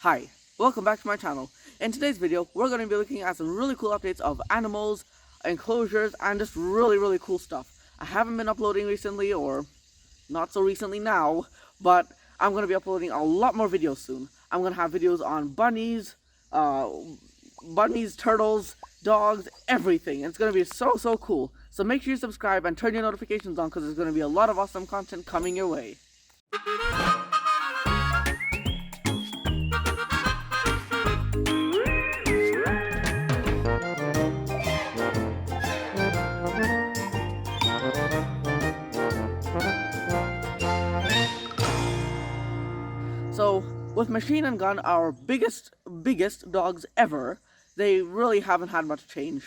Hi, welcome back to my channel. In today's video, we're going to be looking at some really cool updates of animals, enclosures, and just really cool stuff. I haven't been uploading recently, or not so recently now, but I'm going to be uploading a lot more videos soon. I'm going to have videos on bunnies, turtles, dogs, everything. It's going to be so cool. So make sure you subscribe and turn your notifications on because there's going to be a lot of awesome content coming your way. So, with Machine and Gun, our biggest dogs ever, they really haven't had much change.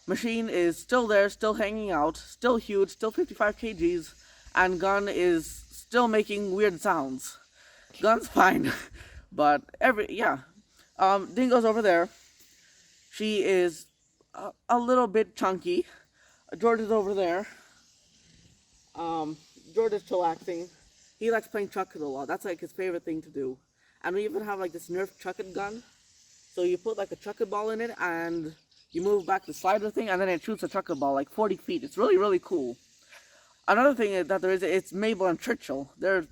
Machine is still there, still hanging out, still huge, still 55 kgs, and Gun is still making weird sounds. Gun's fine, but Dingo's over there. She is a little bit chunky. George is over there. George is chillaxing. He likes playing Chuck-It a lot. That's like his favorite thing to do. And we even have like this Nerf Chuck-It gun. So you put like a Chuck-It ball in it and you move back the slider thing and then it shoots a Chuck-It ball like 40 feet. It's really cool. Another thing is that it's Mabel and Churchill. They're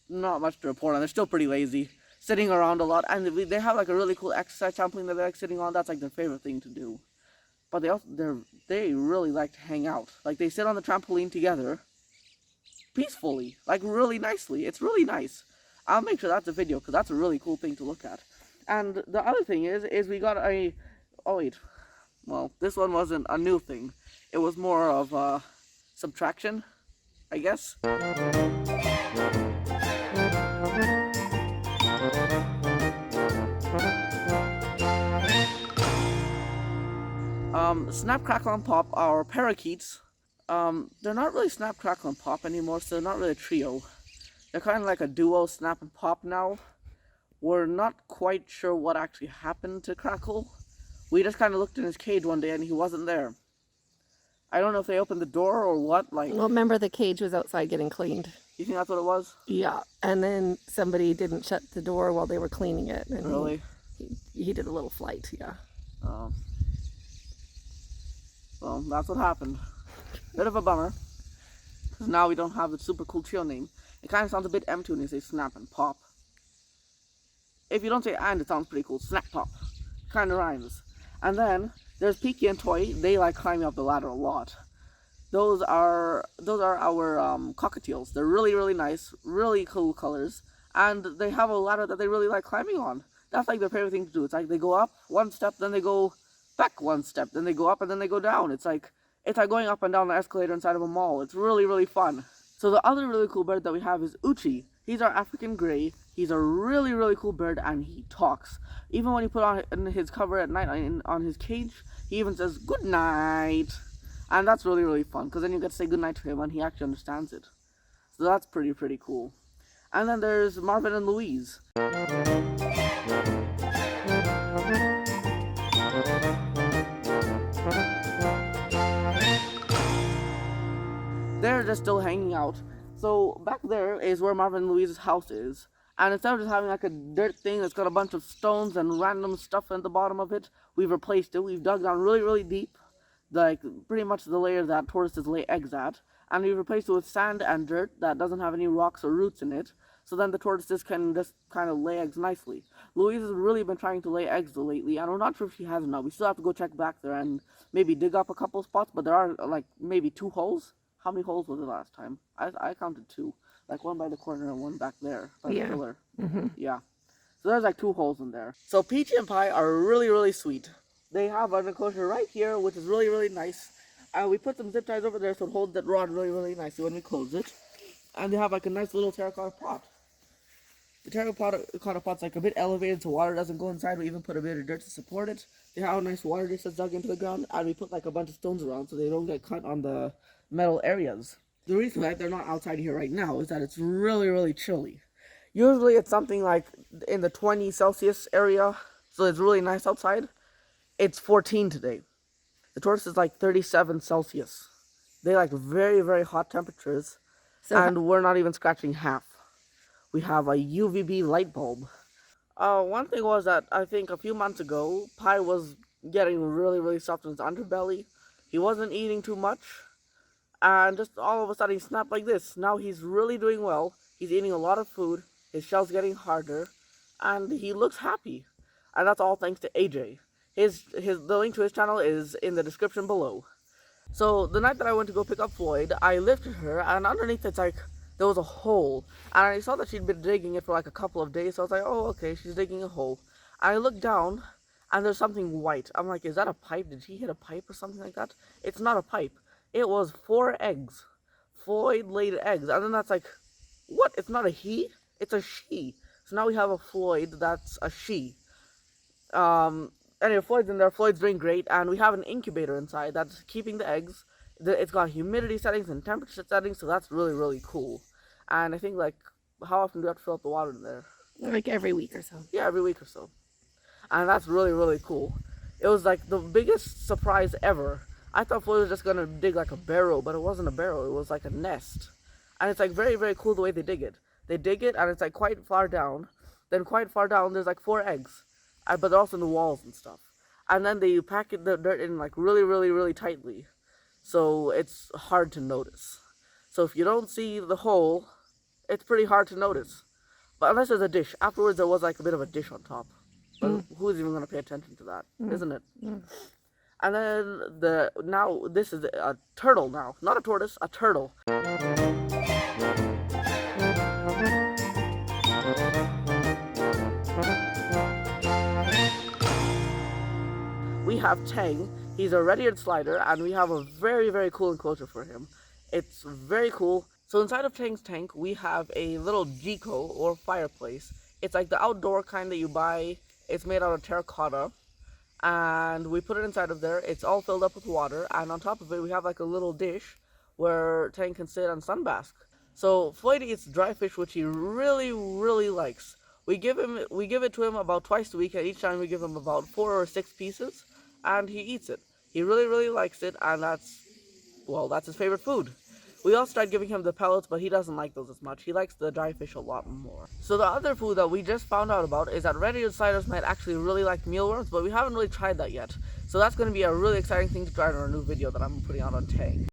not much to report on. They're still pretty lazy. Sitting around a lot. And they have like a really cool exercise trampoline that they like sitting on. That's like their favorite thing to do. But they really like to hang out. Like they sit on the trampoline together. Peacefully, like really nicely. It's really nice. I'll make sure that's a video because that's a really cool thing to look at. And the other thing is we got this one wasn't a new thing. It was more of subtraction, I guess. Snap, Crackle, and Pop are parakeets. They're not really Snap, Crackle, and Pop anymore, so they're not really a trio. They're kind of like a duo, Snap and Pop now. We're not quite sure what actually happened to Crackle. We just kind of looked in his cage one day and he wasn't there. I don't know if they opened the door or what. Well, remember the cage was outside getting cleaned. You think that's what it was? Yeah, and then somebody didn't shut the door while they were cleaning it. And really? He did a little flight, yeah. Well, that's what happened. Bit of a bummer, because now we don't have the super cool trio name. It kind of sounds a bit empty when you say Snap and Pop. If you don't say and, it sounds pretty cool. Snap Pop. Kind of rhymes. And then there's Peaky and Toy. They like climbing up the ladder a lot. Those are our Cockatiels. They're really nice, really cool colors, and they have a ladder that they really like climbing on. That's like their favorite thing to do. It's like they go up one step, then they go back one step, then they go up, and then they go down. It's like going up and down the escalator inside of a mall. It's really fun. So the other really cool bird that we have is Uchi. He's our African Grey. He's a really cool bird, and he talks. Even when you put on his cover at night on his cage, he even says good night. And that's really fun, because then you get to say good night to him, and he actually understands it. So that's pretty cool. And then there's Marvin and Louise. They're just still hanging out. So back there is where Marvin and Louise's house is. And instead of just having like a dirt thing that's got a bunch of stones and random stuff at the bottom of it, we've replaced it. We've dug down really deep, like pretty much the layer that tortoises lay eggs at. And we've replaced it with sand and dirt that doesn't have any rocks or roots in it. So then the tortoises can just kind of lay eggs nicely. Louise has really been trying to lay eggs lately, and we're not sure if she has or not. We still have to go check back there and maybe dig up a couple spots, but there are like maybe 2 holes. How many holes was it last time? I counted 2. Like one by the corner and one back there by the pillar. Yeah. So there's like 2 holes in there. So Peachy and Pie are really sweet. They have an enclosure right here, which is really nice. We put some zip ties over there so it holds that rod really nicely when we close it. And they have like a nice little terracotta pot. The terracotta pot's like a bit elevated so water doesn't go inside. We even put a bit of dirt to support it. They have a nice water dish that's dug into the ground, and we put like a bunch of stones around so they don't get cut on the metal areas. The reason that they're not outside here right now is that it's really chilly. Usually it's something like in the 20 Celsius area, so it's really nice outside. It's 14 today. The tortoise is like 37 Celsius. They like very hot temperatures, and we're not even scratching half. We have a UVB light bulb. One thing was that I think a few months ago, Pi was getting really soft in his underbelly. He wasn't eating too much, and just all of a sudden he snapped like this. Now he's really doing well. He's eating a lot of food. His shell's getting harder, and he looks happy. And that's all thanks to AJ. The link to his channel is in the description below. So the night that I went to go pick up Floyd, I lifted her, and underneath it's like there was a hole, and I saw that she'd been digging it for like a couple of days. So I was like, oh, okay, she's digging a hole. And I looked down, and there's something white. I'm like, is that a pipe? Did he hit a pipe or something like that? It's not a pipe. It was 4 eggs. Floyd laid eggs, and then that's like, what? It's not a he, it's a she. So now we have a Floyd that's a she. Anyway, Floyd's in there. Floyd's doing great, and we have an incubator inside that's keeping the eggs. It's got humidity settings and temperature settings, so that's really cool. And I think, like, how often do you have to fill up the water in there? Like every week or so. Yeah, every week or so. And that's really cool. It was like the biggest surprise ever. I thought Floyd was just gonna dig like a barrow, but it wasn't a barrow. It was like a nest. And it's like very cool the way they dig it. They dig it, and it's like quite far down. Then quite far down, there's like 4 eggs. But they're also in the walls and stuff. And then they pack the dirt in like really tightly, so it's hard to notice. So if you don't see the hole, it's pretty hard to notice. But unless there's a dish. Afterwards there was like a bit of a dish on top. But who's even going to pay attention to that, isn't it? And then now this is a turtle now. Not a tortoise, a turtle. We have Tang. He's a red-eared slider, and we have a very cool enclosure for him. It's very cool. So inside of Tang's tank, we have a little jiko, or fireplace. It's like the outdoor kind that you buy. It's made out of terracotta, and we put it inside of there. It's all filled up with water, and on top of it, we have like a little dish where Tang can sit and sunbask. So Floyd eats dry fish, which he really likes. We give it to him about twice a week, and each time we give him about 4 or 6 pieces, and he eats it. He really likes it, and that's his favorite food. We also tried giving him the pellets, but he doesn't like those as much. He likes the dry fish a lot more. So the other food that we just found out about is that red-eared sliders might actually really like mealworms, but we haven't really tried that yet. So that's going to be a really exciting thing to try in our new video that I'm putting out on Tang.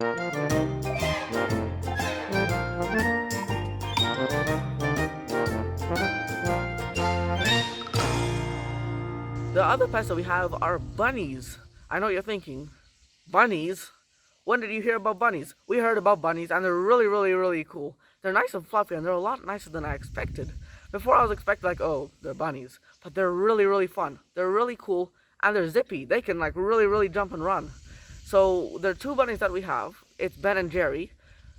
The other pets that we have are bunnies. I know what you're thinking, bunnies? When did you hear about bunnies? We heard about bunnies, and they're really cool. They're nice and fluffy, and they're a lot nicer than I expected. Before I was expecting like, oh, they're bunnies. But they're really fun. They're really cool, and they're zippy. They can like really jump and run. So there are 2 bunnies that we have. It's Ben and Jerry.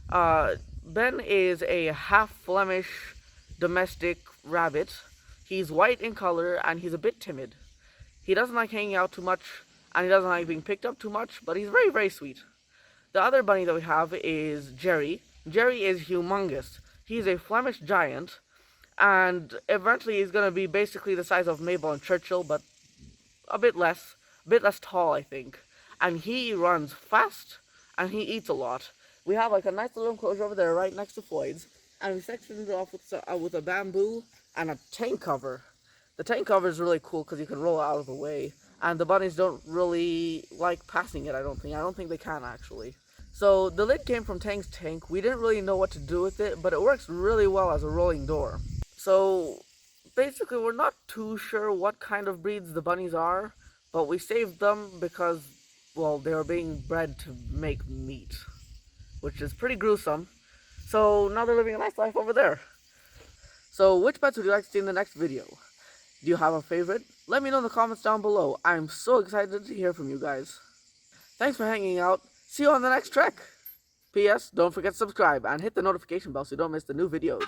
Ben is a half Flemish domestic rabbit. He's white in color, and he's a bit timid. He doesn't like hanging out too much, and he doesn't like being picked up too much, but he's very sweet. The other bunny that we have is Jerry. Jerry is humongous. He's a Flemish giant, and eventually he's going to be basically the size of Mabel and Churchill, but a bit less tall, I think. And he runs fast, and he eats a lot. We have like a nice little enclosure over there right next to Floyd's, and we sectioned it off with a bamboo and a tank cover. The tank cover is really cool because you can roll it out of the way, and the bunnies don't really like passing it, I don't think they can actually. So the lid came from Tang's tank. We didn't really know what to do with it, but it works really well as a rolling door. So basically we're not too sure what kind of breeds the bunnies are, but we saved them because, well, they were being bred to make meat, which is pretty gruesome. So now they're living a nice life over there. So which pets would you like to see in the next video? Do you have a favorite? Let me know in the comments down below. I'm so excited to hear from you guys. Thanks for hanging out. See you on the next trek. P.S. Don't forget to subscribe and hit the notification bell so you don't miss the new videos.